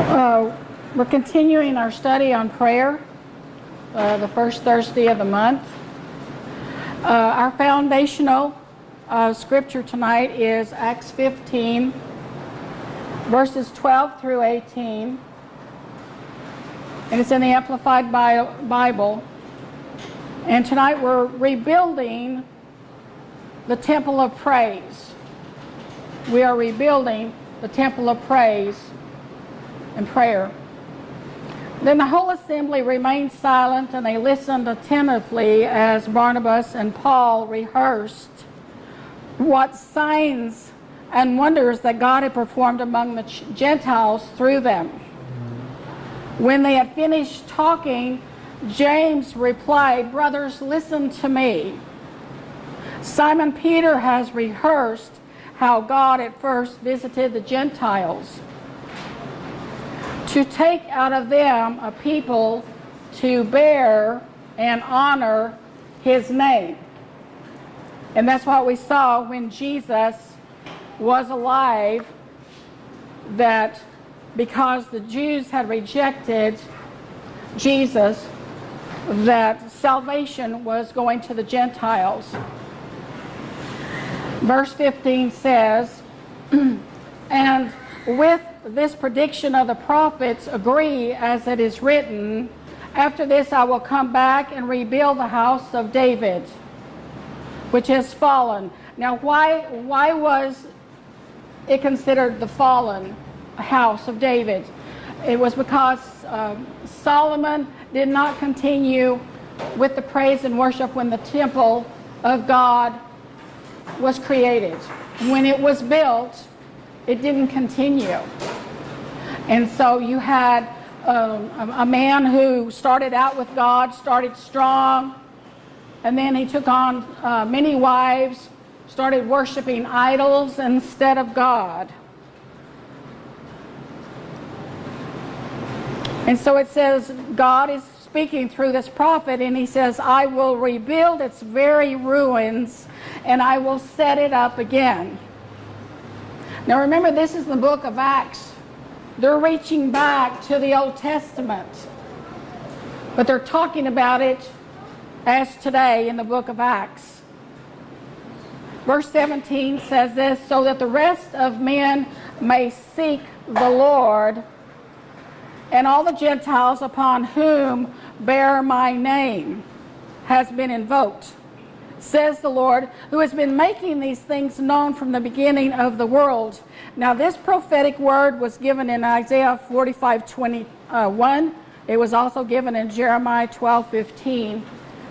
We're continuing our study on prayer, the first Thursday of the month. Our foundational scripture tonight is Acts 15, verses 12 through 18. And it's in the Amplified Bible. And tonight we're rebuilding the temple of praise. We are rebuilding the temple of praise and prayer. Then the whole assembly remained silent, and they listened attentively as Barnabas and Paul rehearsed what signs and wonders that God had performed among the Gentiles through them. When they had finished talking, James replied, "Brothers, listen to me. Simon Peter has rehearsed how God at first visited the Gentiles to take out of them a people to bear and honor his name." And that's what we saw when Jesus was alive, that because the Jews had rejected Jesus, that salvation was going to the Gentiles. Verse 15 says, "And with this prediction of the prophets agree, as it is written, after this I will come back and rebuild the house of David, which has fallen." Now, why was it considered the fallen house of David? It was because Solomon did not continue with the praise and worship when the temple of God was created. When it was built, it didn't continue. And so you had a man who started out with God, started strong, and then he took on many wives, started worshiping idols instead of God. And so it says God is speaking through this prophet, and he says, "I will rebuild its very ruins, and I will set it up again." Now remember, this is the book of Acts. They're reaching back to the Old Testament, but they're talking about it as today in the book of Acts. Verse 17 says this, "So that the rest of men may seek the Lord, and all the Gentiles upon whom bear my name has been invoked, says the Lord, who has been making these things known from the beginning of the world." Now this prophetic word was given in Isaiah 45:21. It was also given in Jeremiah 12:15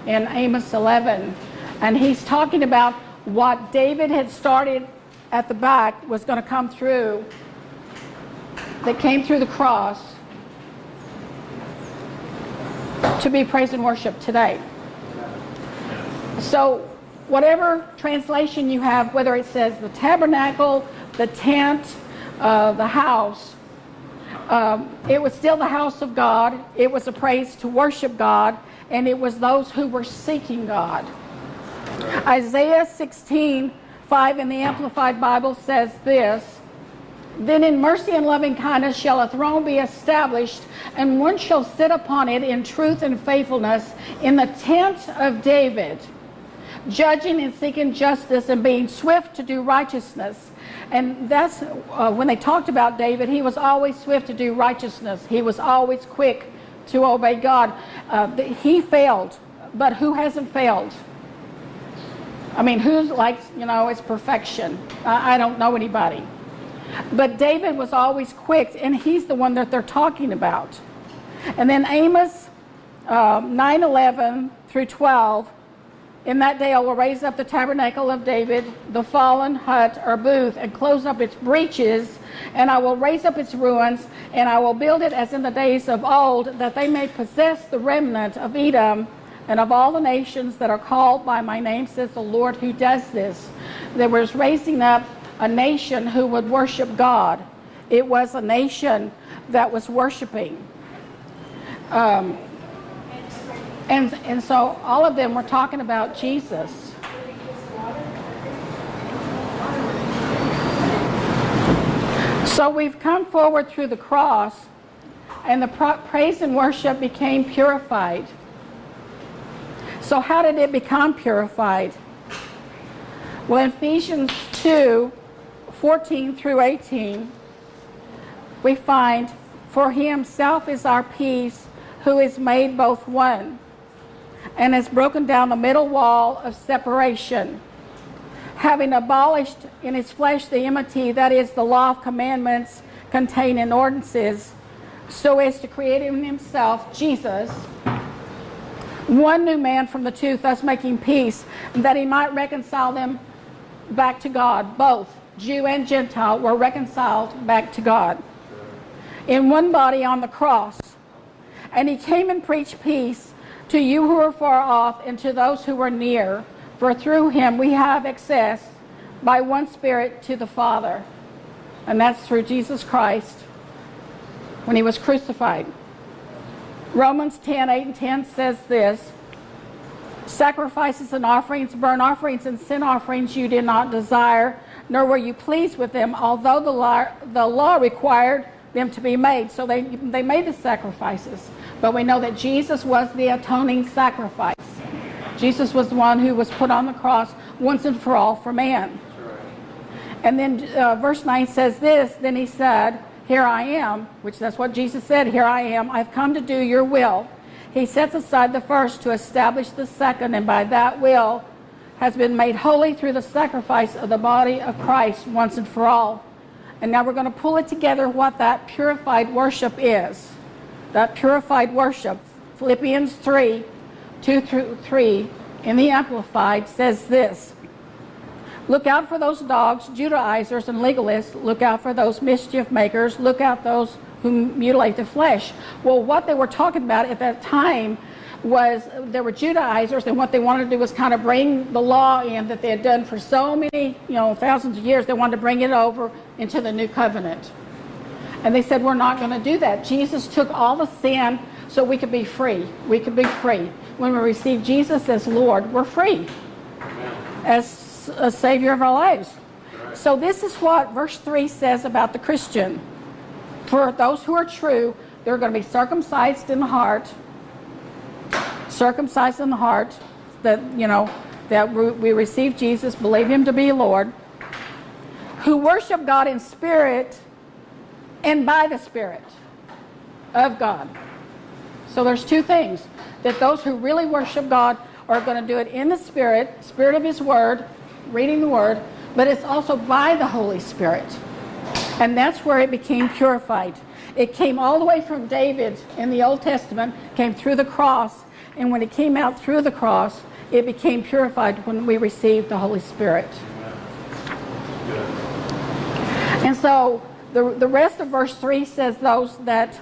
and Amos 11. And he's talking about what David had started at the back was going to come through, that came through the cross to be praised and worshiped today. So whatever translation you have, whether it says the tabernacle, the tent, the house, it was still the house of God. It was a praise to worship God, and it was those who were seeking God. Isaiah 16:5 in the Amplified Bible says this, "Then in mercy and loving kindness shall a throne be established, and one shall sit upon it in truth and faithfulness in the tent of David, judging and seeking justice and being swift to do righteousness." And that's when they talked about David, he was always swift to do righteousness. He was always quick to obey God. He failed, but who hasn't failed? I mean, who's like, it's perfection? I don't know anybody. But David was always quick, and he's the one that they're talking about. And then Amos 9:11 through 12, "In that day I will raise up the tabernacle of David, the fallen hut or booth, and close up its breaches, and I will raise up its ruins, and I will build it as in the days of old, that they may possess the remnant of Edom and of all the nations that are called by my name, says the Lord who does this." There was raising up a nation who would worship God. It was a nation that was worshiping. And so all of them were talking about Jesus. So we've come forward through the cross and the praise and worship became purified. So how did it become purified? Well, in Ephesians 2:14 through 18, we find, "For he himself is our peace, who is made both one, and has broken down the middle wall of separation, having abolished in his flesh the enmity, that is, the law of commandments contained in ordinances, so as to create in himself, Jesus, one new man from the two, thus making peace, that he might reconcile them back to God." Both Jew and Gentile were reconciled back to God in one body on the cross. "And he came and preached peace to you who are far off and to those who are near, for through him we have access by one Spirit to the Father." And that's through Jesus Christ when he was crucified. Romans 10:8 and 10 says this, "Sacrifices and offerings, burnt offerings and sin offerings you did not desire, nor were you pleased with them, although the law required them to be made." So they made the sacrifices. But we know that Jesus was the atoning sacrifice. Jesus was the one who was put on the cross once and for all for man. And then verse 9 says this, "Then he said, here I am," which that's what Jesus said, "Here I am, I've come to do your will." He sets aside the first to establish the second, and by that will has been made holy through the sacrifice of the body of Christ once and for all. And now we're going to pull it together what that purified worship is. That purified worship, Philippians 3:2-3 in the Amplified says this, "Look out for those dogs, Judaizers and legalists. Look out for those mischief makers. Look out those who mutilate the flesh." Well, what they were talking about at that time was there were Judaizers, and what they wanted to do was kind of bring the law in that they had done for so many, thousands of years. They wanted to bring it over into the new covenant. And they said, we're not going to do that. Jesus took all the sin so we could be free. We could be free. When we receive Jesus as Lord, we're free as a Savior of our lives. So this is what verse 3 says about the Christian. "For those who are true, they're going to be circumcised in the heart." Circumcised in the heart, that we receive Jesus, believe him to be Lord, "who worship God in spirit and by the Spirit of God." So there's two things, that those who really worship God are going to do it in the Spirit of his word, reading the word, but it's also by the Holy Spirit. And that's where it became purified. It came all the way from David in the Old Testament, came through the cross, and when it came out through the cross, it became purified when we received the Holy Spirit. And so the rest of verse 3 says those that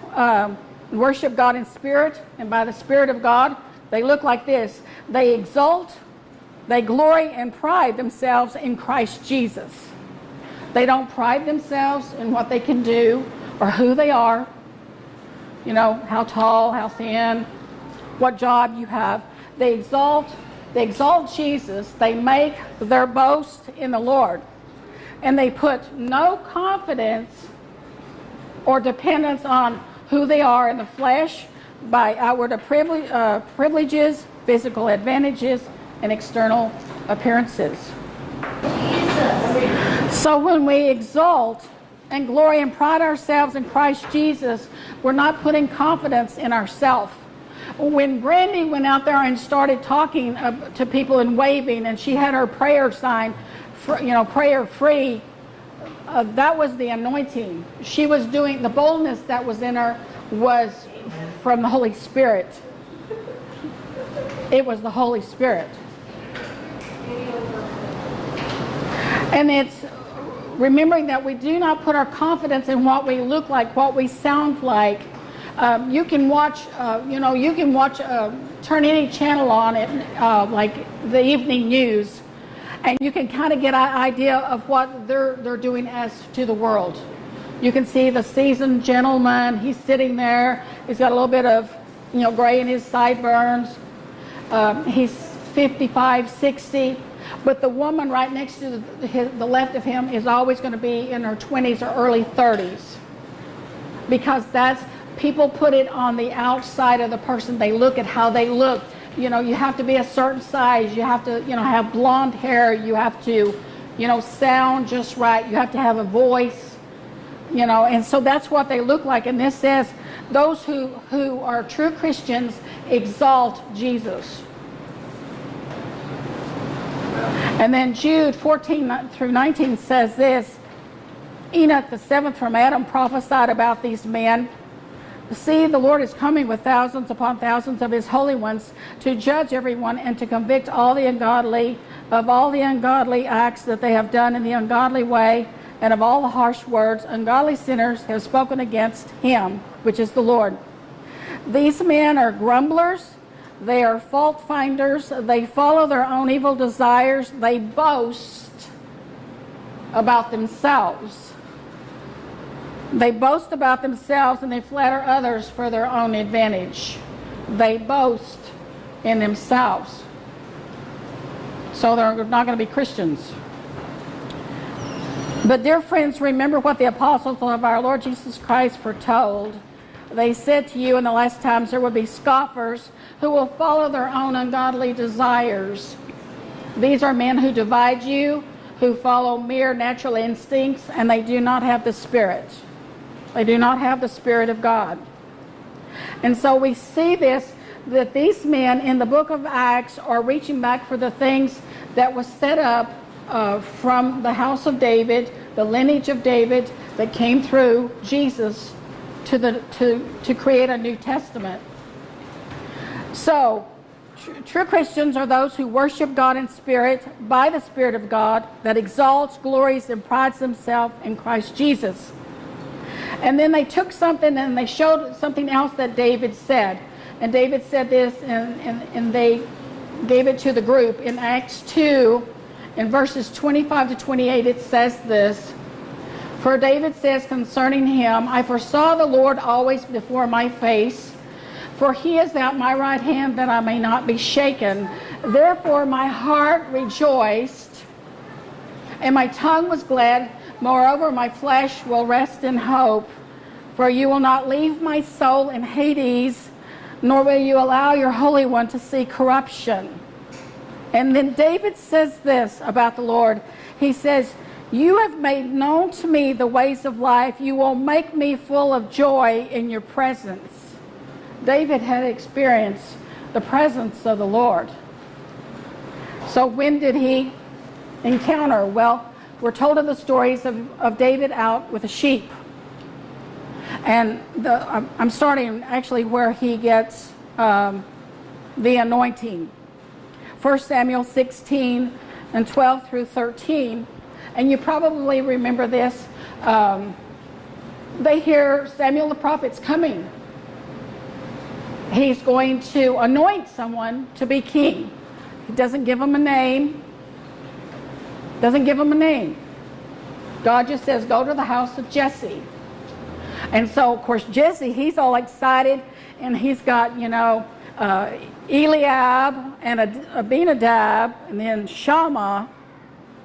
worship God in spirit and by the Spirit of God, they look like this. They exult, they glory and pride themselves in Christ Jesus. They don't pride themselves in what they can do or who they are, how tall, how thin, what job you have. They exalt Jesus. They make their boast in the Lord. And they put no confidence or dependence on who they are in the flesh by outward privileges, physical advantages, and external appearances. So when we exalt and glory and pride ourselves in Christ Jesus, we're not putting confidence in ourselves. When Brandy went out there and started talking to people and waving, and she had her prayer sign, prayer free, that was the anointing. She was doing, the boldness that was in her was from the Holy Spirit. It was the Holy Spirit. And it's remembering that we do not put our confidence in what we look like, what we sound like. You can watch, turn any channel on it, like the evening news, and you can kind of get an idea of what they're doing as to the world. You can see the seasoned gentleman. He's sitting there. He's got a little bit of, gray in his sideburns. He's 55, 60. But the woman right next to the left of him is always going to be in her 20s or early 30s. Because people put it on the outside of the person. They look at how they look. You know, you have to be a certain size. You have to, you know, have blonde hair. You have to, you know, sound just right. You have to have a voice, you know, and so that's what they look like. And this says, those who are true Christians exalt Jesus. And then Jude 14 through 19 says this, Enoch, the seventh from Adam, prophesied about these men. See, the Lord is coming with thousands upon thousands of his holy ones to judge everyone and to convict all the ungodly of all the ungodly acts that they have done in the ungodly way, and of all the harsh words ungodly sinners have spoken against him, which is the Lord. These men are grumblers. They are fault finders. They follow their own evil desires. They boast about themselves. They boast about themselves, and they flatter others for their own advantage. They boast in themselves. So they're not going to be Christians. But dear friends, remember what the apostles of our Lord Jesus Christ foretold. They said to you in the last times there will be scoffers who will follow their own ungodly desires. These are men who divide you, who follow mere natural instincts, and they do not have the Spirit. They do not have the Spirit of God. And so we see this, that these men in the book of Acts are reaching back for the things that was set up from the house of David, the lineage of David that came through Jesus to create a New Testament. So, true Christians are those who worship God in spirit, by the Spirit of God, that exalts, glories, and prides themselves in Christ Jesus. And then they took something and they showed something else that David said. And David said this, and they gave it to the group. In Acts 2, in verses 25 to 28, it says this, For David says concerning him, I foresaw the Lord always before my face, for he is at my right hand that I may not be shaken. Therefore my heart rejoiced, and my tongue was glad. Moreover, my flesh will rest in hope, for you will not leave my soul in Hades, nor will you allow your Holy One to see corruption. And then David says this about the Lord. He says, You have made known to me the ways of life. You will make me full of joy in your presence. David had experienced the presence of the Lord. So when did he encounter? Well, we're told of the stories of David out with the sheep. And I'm starting actually where he gets the anointing. 1 Samuel 16 and 12 through 13. And you probably remember this. They hear Samuel the prophet's coming. He's going to anoint someone to be king. He doesn't give them a name. Doesn't give them a name. God just says, go to the house of Jesse. And so, of course, Jesse, he's all excited, and he's got, Eliab and Abinadab, and then Shammah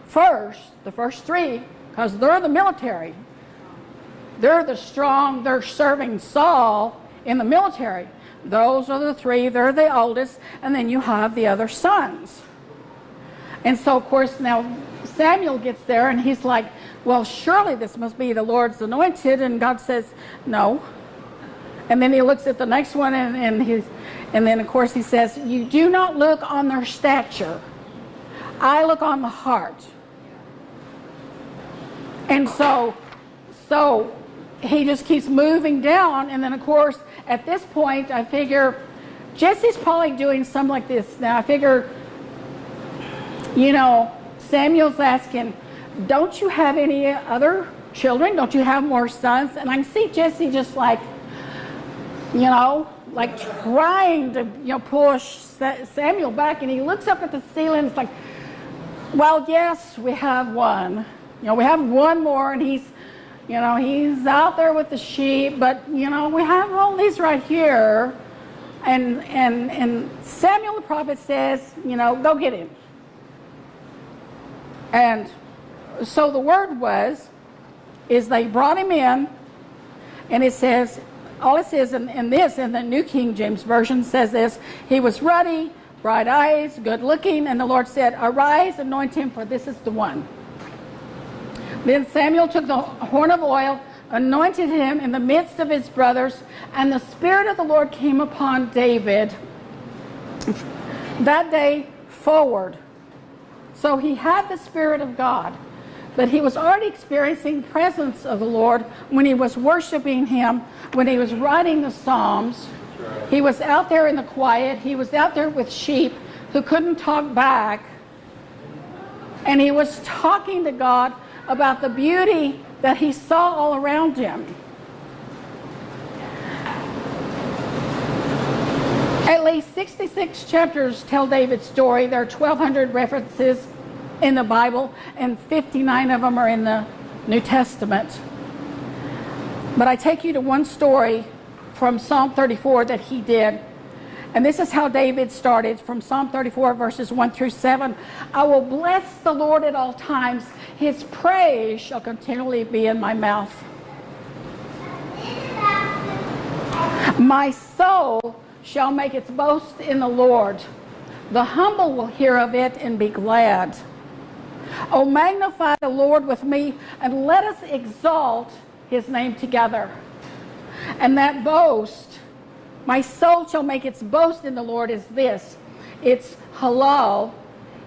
first, the first three, because they're the military. They're the strong, they're serving Saul in the military. Those are the three, they're the oldest, and then you have the other sons. And so, of course, now Samuel gets there, and he's like, well, surely this must be the Lord's anointed. And God says, no. And then he looks at the next one, and then, of course, he says, you do not look on their stature. I look on the heart. And so he just keeps moving down. And then, of course, at this point, I figure Jesse's probably doing something like this. Now, I figure, Samuel's asking, don't you have any other children? Don't you have more sons? And I can see Jesse just like trying to, push Samuel back. And he looks up at the ceiling. It's like, well, yes, we have one. We have one more, and he's out there with the sheep. But, we have all these right here. And Samuel the prophet says, go get him. And so the word is they brought him in, and it says, all it says in the New King James Version says this: he was ruddy, bright eyes, good looking, and the Lord said, arise, anoint him, for this is the one. Then Samuel took the horn of oil, anointed him in the midst of his brothers, and the Spirit of the Lord came upon David that day forward. So he had the Spirit of God, but he was already experiencing the presence of the Lord when he was worshiping him, when he was writing the Psalms. He was out there in the quiet. He was out there with sheep who couldn't talk back. And he was talking to God about the beauty that he saw all around him. At least 66 chapters tell David's story. There are 1,200 references in the Bible, and 59 of them are in the New Testament. But I take you to one story from Psalm 34 that he did. And this is how David started from Psalm 34, verses 1 through 7. I will bless the Lord at all times. His praise shall continually be in my mouth. My soul shall make its boast in the Lord. The humble will hear of it and be glad. Oh, magnify the Lord with me, and let us exalt his name together. And that boast, my soul shall make its boast in the Lord, is this. It's halal.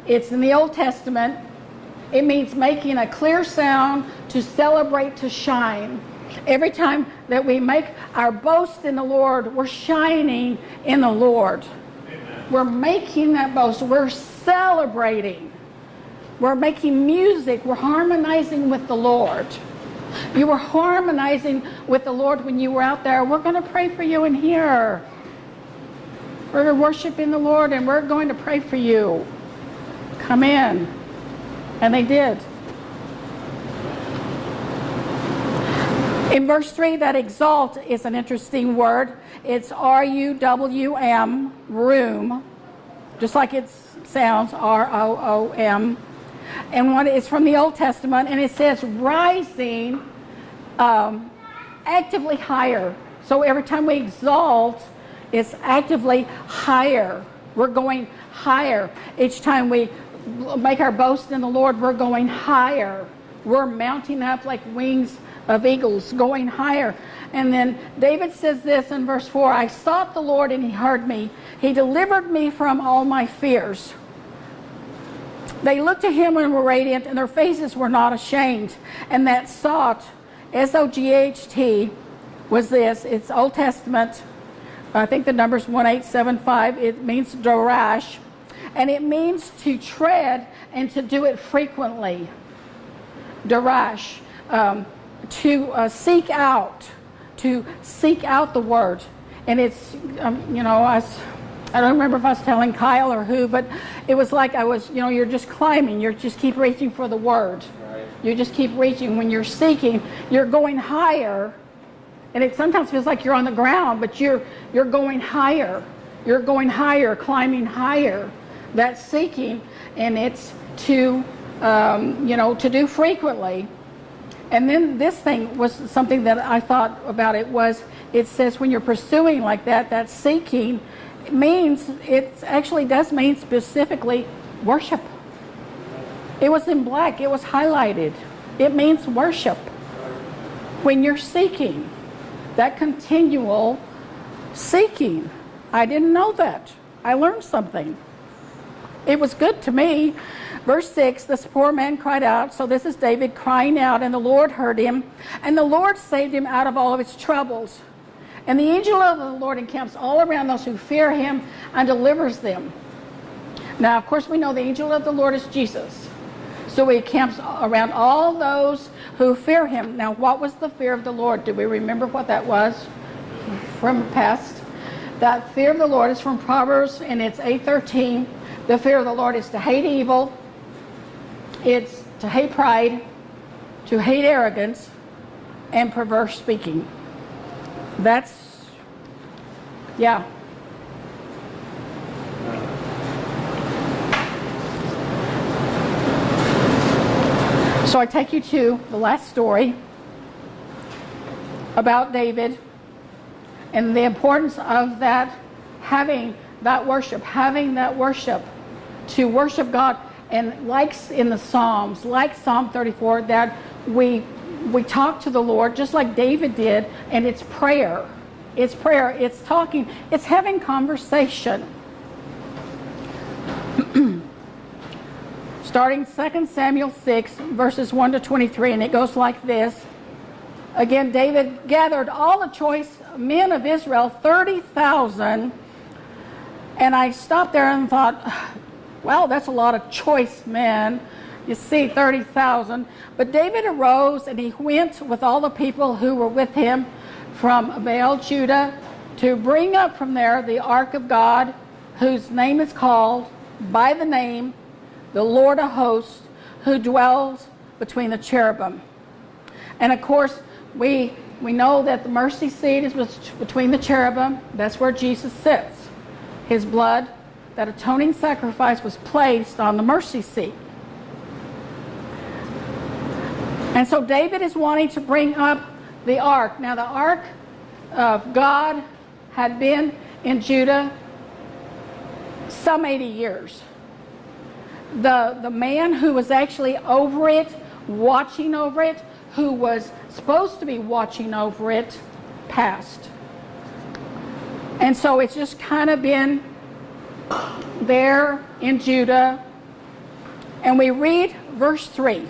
It's in the Old Testament. It means making a clear sound, to celebrate, to shine. Every time that we make our boast in the Lord, we're shining in the Lord. Amen. We're making that boast. We're celebrating. We're making music. We're harmonizing with the Lord. You were harmonizing with the Lord when you were out there. We're going to pray for you in here. We're worshiping the Lord, and we're going to pray for you. Come in. And they did. In verse 3, that exalt is an interesting word. It's R-U-W-M, room, just like it sounds, R-O-O-M. And it's from the Old Testament, and it says rising actively higher. So every time we exalt, it's actively higher. We're going higher. Each time we make our boast in the Lord, we're going higher. We're mounting up like wings of eagles, going higher. And then David says this in verse 4, I sought the Lord and he heard me. He delivered me from all my fears. They looked to him and were radiant, and their faces were not ashamed. And that sought, S-O-G-H-T, was this. It's Old Testament. I think the number's 1875. It means dorash. And it means to tread and to do it frequently. Dorash. To seek out. To seek out the word. And it's, I don't remember if I was telling Kyle or who, but it was like I was, you're just climbing. You just keep reaching for the word. Right. You just keep reaching. When you're seeking, you're going higher. And it sometimes feels like you're on the ground, but you're going higher. You're going higher, climbing higher. That's seeking, and it's to, to do frequently. And then this thing was something that I thought about. It says when you're pursuing like that, that's seeking. It actually does mean specifically worship. It was in black. It was highlighted. It means worship. When you're seeking, that continual seeking. I didn't know that. I learned something. It was good to me. Verse 6, this poor man cried out. So this is David crying out, and the Lord heard him, and the Lord saved him out of all of his troubles. And the angel of the Lord encamps all around those who fear him and delivers them. Now, of course, we know the angel of the Lord is Jesus. So he encamps around all those who fear him. Now, what was the fear of the Lord? Do we remember what that was from the past? That fear of the Lord is from Proverbs, and it's 8:13. The fear of the Lord is to hate evil. It's to hate pride, to hate arrogance, and perverse speaking. Yeah. So I take you to the last story about David and the importance of that, having that worship, to worship God. And like in the Psalms, like Psalm 34, that we talk to the Lord just like David did, and it's prayer. It's prayer. It's talking. It's having conversation. Starting 2 Samuel 6, verses 1 to 23, and it goes like this. Again, David gathered all the choice men of Israel, 30,000. And I stopped there and thought, well, that's a lot of choice men. You see, 30,000. But David arose and he went with all the people who were with him from Baal, Judah, to bring up from there the ark of God, whose name is called by the name, the Lord of hosts, who dwells between the cherubim. And of course, we know that the mercy seat is between the cherubim. That's where Jesus sits. His blood, that atoning sacrifice, was placed on the mercy seat. And so David is wanting to bring up the ark. Now the ark of God had been in Judah some 80 years. The man who was actually over it, watching over it, who was supposed to be watching over it, passed. And so it's just kind of been there in Judah. And we read verse 3.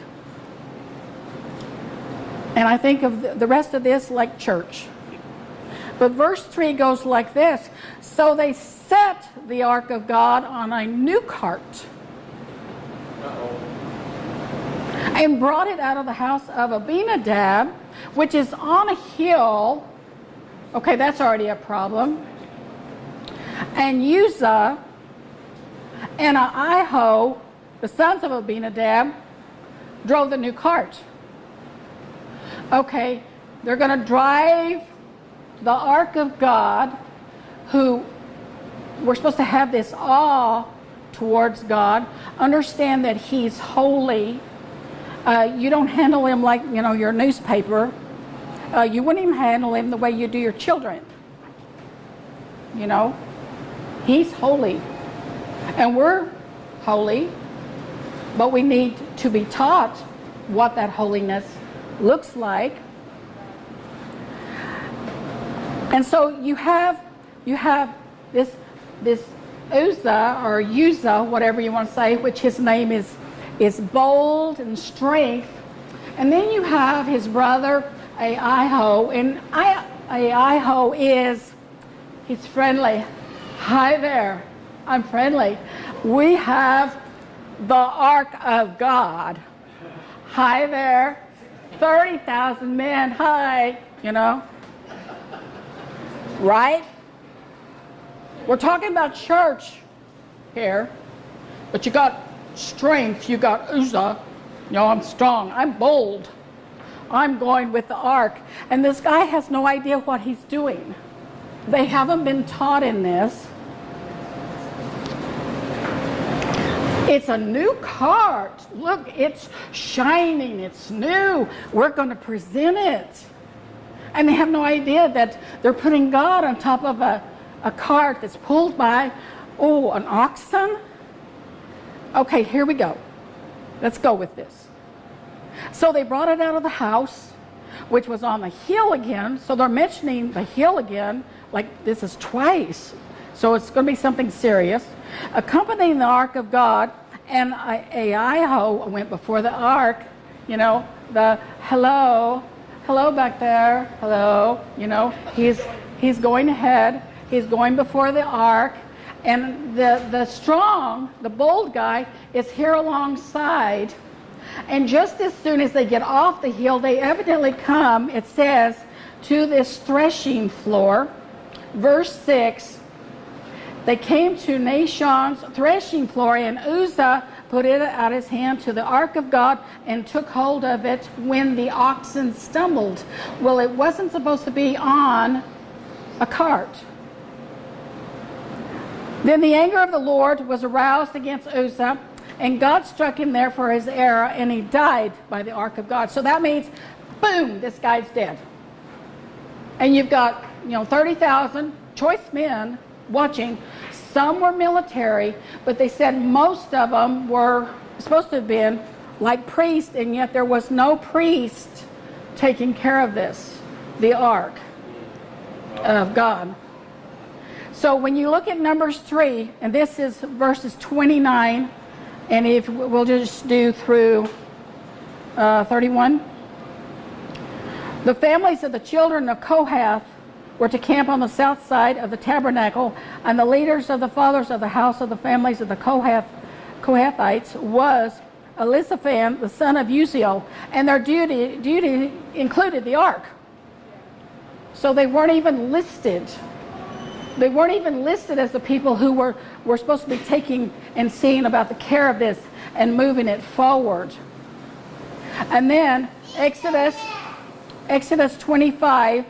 And I think of the rest of this like church. But verse 3 goes like this. So they set the ark of God on a new cart and brought it out of the house of Abinadab, which is on a hill. Okay, that's already a problem. And Uzzah and Ahio, the sons of Abinadab, drove the new cart. Okay, they're going to drive the ark of God, who we're supposed to have this awe towards God, understand that he's holy. You don't handle him like, your newspaper. You wouldn't even handle him the way you do your children. He's holy. And we're holy, but we need to be taught what that holiness looks like. And so you have this Uzzah, whatever you want to say, which his name is bold and strength. And then you have his brother Ahio, and Ahio he's friendly. Hi there, I'm friendly. We have the ark of God. Hi there, 30,000 men. Hi, right? We're talking about church here, but you got strength. You got Uzzah. I'm strong. I'm bold. I'm going with the ark. And this guy has no idea what he's doing. They haven't been taught in this. It's a new cart. Look, it's shining. It's new. We're going to present it. And they have no idea that they're putting God on top of a cart that's pulled by, an oxen. Okay, here we go. Let's go with this. So they brought it out of the house, which was on the hill again. So they're mentioning the hill again, like this is twice. So it's going to be something serious. Accompanying the ark of God, and Ahio went before the ark. The hello back there, hello. He's going ahead. He's going before the ark. And the strong, the bold guy is here alongside. And just as soon as they get off the hill, they evidently come, it says, to this threshing floor. Verse 6, they came to Nashon's threshing floor, and Uzzah put it out his hand to the ark of God and took hold of it when the oxen stumbled. Well, it wasn't supposed to be on a cart. Then the anger of the Lord was aroused against Uzzah, and God struck him there for his error, and he died by the ark of God. So that means, boom, this guy's dead. And you've got 30,000 choice men watching. Some were military, but they said most of them were supposed to have been like priests, and yet there was no priest taking care of this, the ark of God. So when you look at Numbers 3, and this is verses 29, and if we'll just do through 31. The families of the children of Kohath were to camp on the south side of the tabernacle, and the leaders of the fathers of the house of the families of the Kohathites was Elizaphan, the son of Uziel, and their duty included the ark. So they weren't even listed. They weren't even listed as the people who were supposed to be taking and seeing about the care of this and moving it forward. And then Exodus 25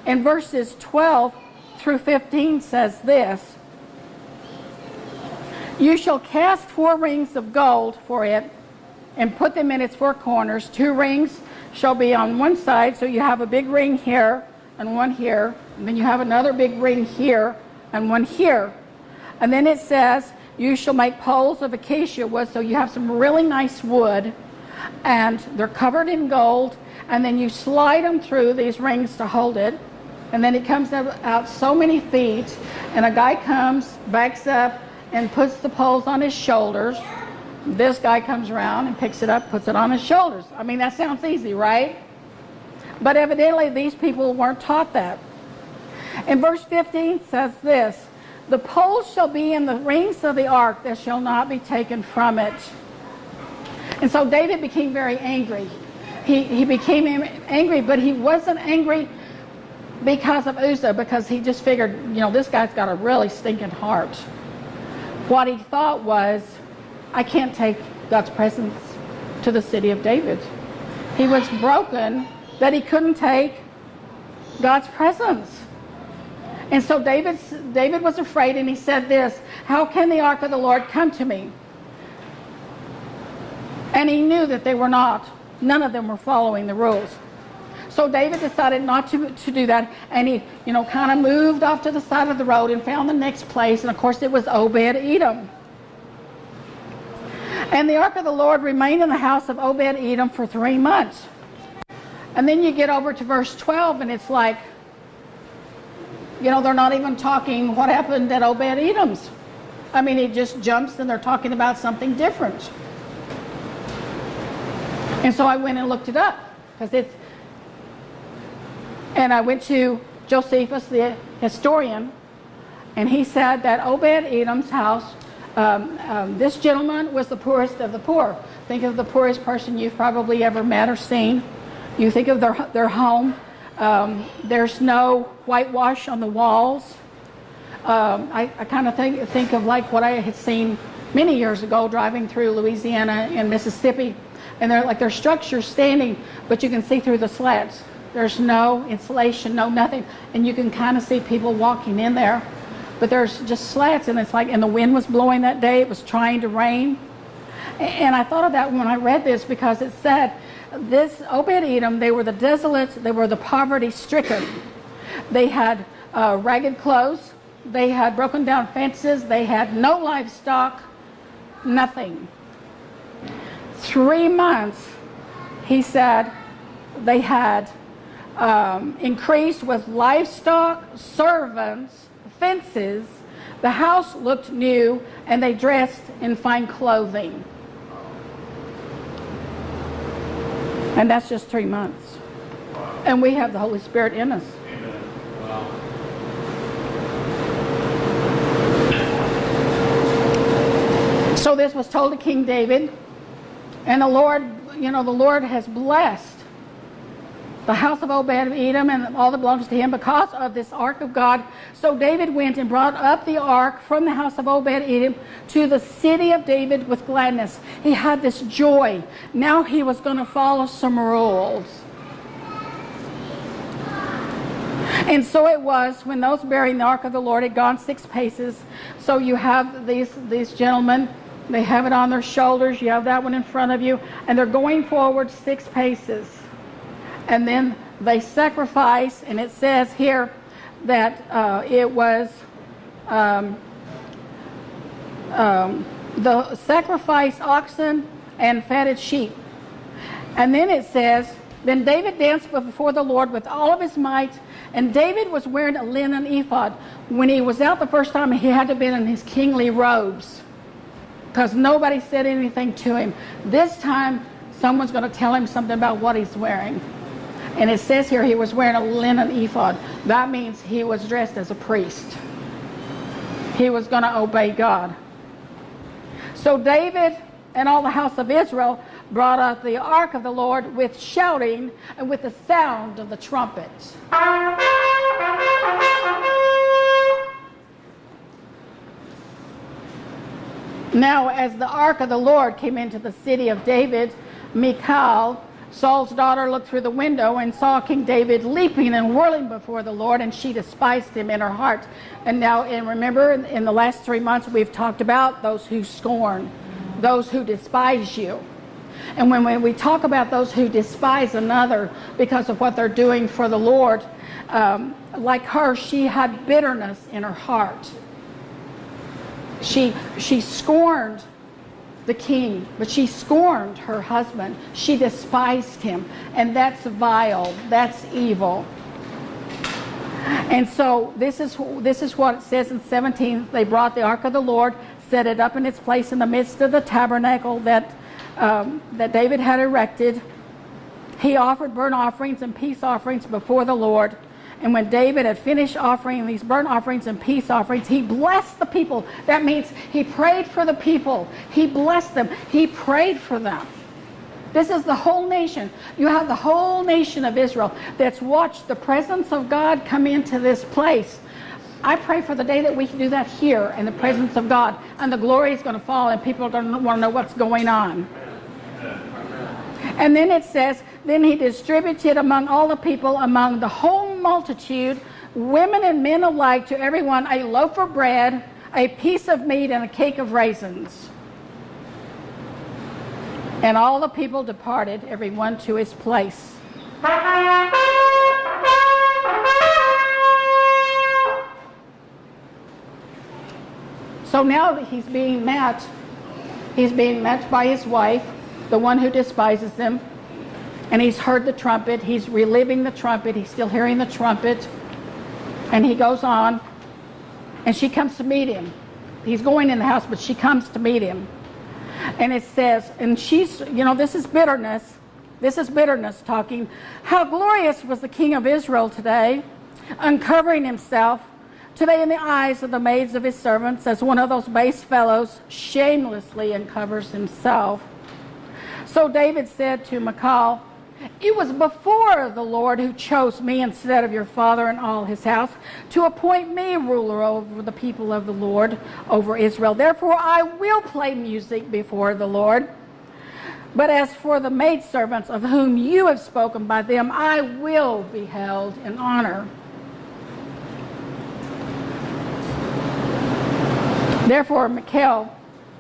and verses 12 through 15 says this: "You shall cast 4 rings of gold for it and put them in its 4 corners. 2 rings shall be on one side, so you have a big ring here and one here, and then you have another big ring here and one here. And then it says, you shall make poles of acacia wood, so you have some really nice wood, and they're covered in gold, and then you slide them through these rings to hold it, and then it comes out so many feet, and a guy comes, backs up, and puts the poles on his shoulders. This guy comes around and picks it up, puts it on his shoulders. I mean, that sounds easy, right? But evidently these people weren't taught that. And verse 15 says this: "The poles shall be in the rings of the ark that shall not be taken from it." And so David became very angry. He became angry, but he wasn't angry because of Uzzah, because he just figured, this guy's got a really stinking heart. What he thought was, I can't take God's presence to the city of David. He was broken that he couldn't take God's presence. And so David was afraid, and he said this: "How can the ark of the Lord come to me?" And he knew that none of them were following the rules. So David decided not to do that, and he, kind of moved off to the side of the road and found the next place, and of course it was Obed-Edom. And the ark of the Lord remained in the house of Obed-Edom for 3 months. And then you get over to verse 12, and it's like, they're not even talking what happened at Obed-Edom's. I mean, it just jumps, and they're talking about something different. And so I went and looked it up, and I went to Josephus, the historian, and he said that Obed-Edom's house, this gentleman was the poorest of the poor. Think of the poorest person you've probably ever met or seen. You think of their home. There's no whitewash on the walls. I kind of think of like what I had seen many years ago driving through Louisiana and Mississippi, and their structures standing, but you can see through the slats. There's no insulation, no nothing, and you can kind of see people walking in there, but there's just slats, and it's like, and the wind was blowing that day. It was trying to rain, and I thought of that when I read this, because it said this Obed-Edom, they were the desolate, they were the poverty-stricken. They had ragged clothes, they had broken down fences, they had no livestock, nothing. 3 months, he said, they had increased with livestock, servants, fences. The house looked new, and they dressed in fine clothing. And that's just 3 months. And we have the Holy Spirit in us. Amen. Wow. So this was told to King David, and the Lord, the Lord has blessed the house of Obed-Edom and all that belongs to him because of this ark of God. So David went and brought up the ark from the house of Obed-Edom to the city of David with gladness. He had this joy. Now he was going to follow some rules. And so it was, when those bearing the ark of the Lord had gone 6 paces. So you have these gentlemen, they have it on their shoulders, you have that one in front of you, and they're going forward 6 paces. And then they sacrifice, and it says here that it was the sacrifice oxen and fatted sheep. And then it says, then David danced before the Lord with all of his might, and David was wearing a linen ephod. When he was out the first time, he had to have been in his kingly robes because nobody said anything to him. This time, someone's going to tell him something about what he's wearing. And it says here he was wearing a linen ephod. That means he was dressed as a priest. He was going to obey God. So David and all the house of Israel brought out the ark of the Lord with shouting and with the sound of the trumpet. Now, as the ark of the Lord came into the city of David, Michal, Saul's daughter, looked through the window and saw King David leaping and whirling before the Lord, and she despised him in her heart. And now, and remember, in the last 3 months, we've talked about those who scorn, those who despise you. And when we talk about those who despise another because of what they're doing for the Lord, like her, she had bitterness in her heart. She scorned the king, but she scorned her husband. She despised him, and that's vile. That's evil. And so this is what it says in 17. They brought the ark of the Lord, set it up in its place in the midst of the tabernacle that David had erected. He offered burnt offerings and peace offerings before the Lord. And when David had finished offering these burnt offerings and peace offerings, he blessed the people. That means he prayed for the people. He blessed them. He prayed for them. This is the whole nation. You have the whole nation of Israel that's watched the presence of God come into this place. I pray for the day that we can do that here in the presence of God, and the glory is going to fall and people are going to want to know what's going on. And then it says, then he distributed among all the people, among the whole multitude, women and men alike, to everyone a loaf of bread, a piece of meat, and a cake of raisins. And all the people departed, everyone to his place. So now that he's being met by his wife, the one who despises him, and he's heard the trumpet. He's reliving the trumpet. He's still hearing the trumpet. And he goes on, and she comes to meet him. He's going in the house, but she comes to meet him. And it says, and she's, this is bitterness. This is bitterness talking. How glorious was the king of Israel today, uncovering himself today in the eyes of the maids of his servants, as one of those base fellows shamelessly uncovers himself. So David said to Michal, it was before the Lord who chose me instead of your father and all his house to appoint me ruler over the people of the Lord, over Israel. Therefore I will play music before the Lord. But as for the maidservants of whom you have spoken, by them I will be held in honor. Therefore Michal,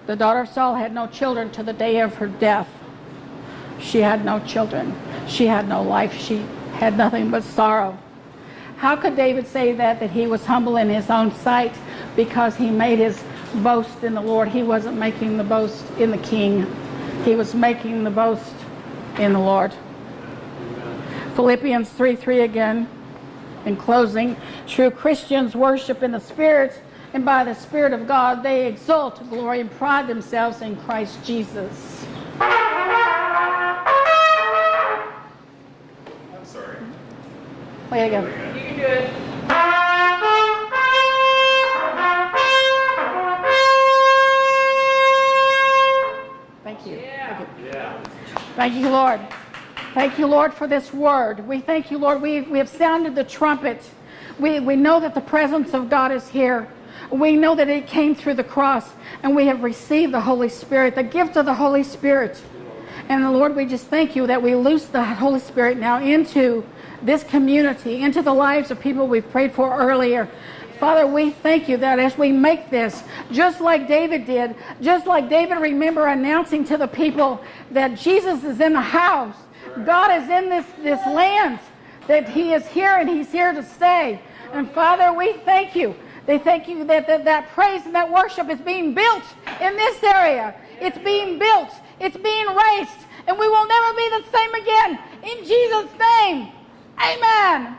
the daughter of Saul, had no children to the day of her death. She had no children. She had no life. She had nothing but sorrow. How could David say that he was humble in his own sight? Because he made his boast in the Lord. He wasn't making the boast in the king. He was making the boast in the Lord. Philippians 3:3 again, in closing. True Christians worship in the Spirit, and by the Spirit of God they exalt, glory, and pride themselves in Christ Jesus. Play it again. You can do it. Thank you. Yeah. Thank you, Lord. Thank you, Lord, for this word. We thank you, Lord. We have sounded the trumpet. We know that the presence of God is here. We know that it came through the cross, and we have received the Holy Spirit, the gift of the Holy Spirit. And Lord, we just thank you that we loose the Holy Spirit now into this community, into the lives of people we've prayed for earlier. Father, we thank you that as we make this, just like David did, just like David, remember announcing to the people that Jesus is in the house. God is in this land. that He is here and He's here to stay. And Father, we thank you. They thank you that praise and that worship is being built in this area. It's being built. It's being raised. And we will never be the same again. In Jesus' name, amen.